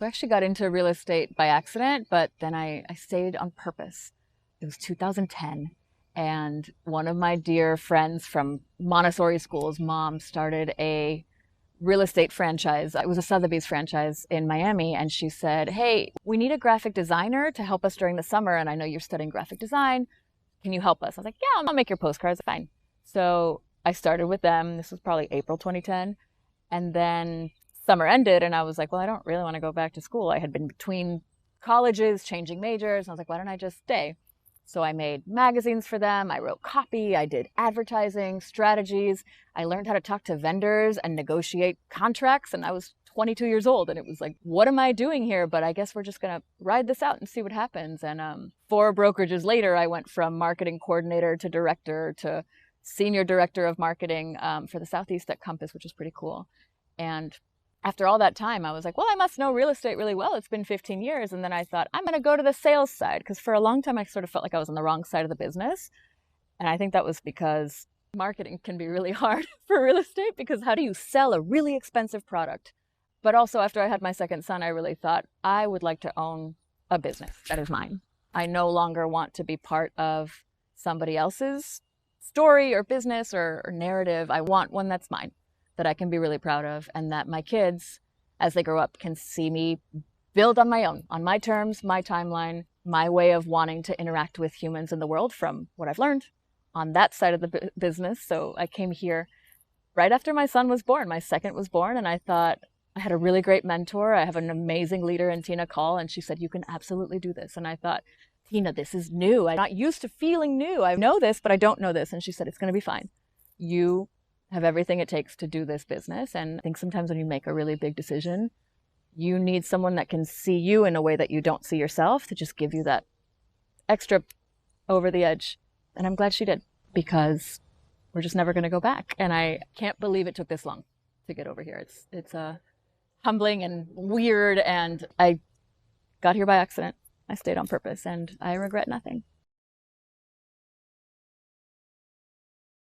So I actually got into real estate by accident, but then I stayed on purpose. It was 2010, and one of my dear friends from Montessori school's mom started a real estate franchise. It was a Sotheby's franchise in Miami, and she said, "Hey, we need a graphic designer to help us during the summer, and I know you're studying graphic design. Can you help us?" I was like, "Yeah, I'll make your postcards, fine." So I started with them. This was probably April 2010. And then summer ended, and I was like, well, I don't really want to go back to school. I had been between colleges, changing majors. And I was like, why don't I just stay? So I made magazines for them. I wrote copy. I did advertising, strategies. I learned how to talk to vendors and negotiate contracts. And I was 22 years old. And it was like, what am I doing here? But I guess we're just going to ride this out and see what happens. And 4 brokerages later, I went from marketing coordinator to director to senior director of marketing for the Southeast at Compass, which is pretty cool. And after all that time, I was like, well, I must know real estate really well. It's been 15 years. And then I thought, I'm going to go to the sales side, because for a long time, I sort of felt like I was on the wrong side of the business. And I think that was because marketing can be really hard for real estate, because how do you sell a really expensive product? But also, after I had my second son, I really thought I would like to own a business that is mine. I no longer want to be part of somebody else's story or business or narrative. I want one that's mine, that I can be really proud of, and that my kids, as they grow up, can see me build on my own, on my terms, my timeline, my way of wanting to interact with humans in the world from what I've learned on that side of the business. So I came here right after my son was born. My second was born, and I thought, I had a really great mentor. I have an amazing leader in Tina Call, and she said, you can absolutely do this. And I thought, Tina, this is new. I'm not used to feeling new. I know this, but I don't know this. And she said, it's going to be fine. You have everything it takes to do this business. And I think sometimes when you make a really big decision, you need someone that can see you in a way that you don't see yourself, to just give you that extra over the edge. And I'm glad she did, because we're just never going to go back. And I can't believe it took this long to get over here. It's humbling and weird. And I got here by accident. I stayed on purpose, and I regret nothing.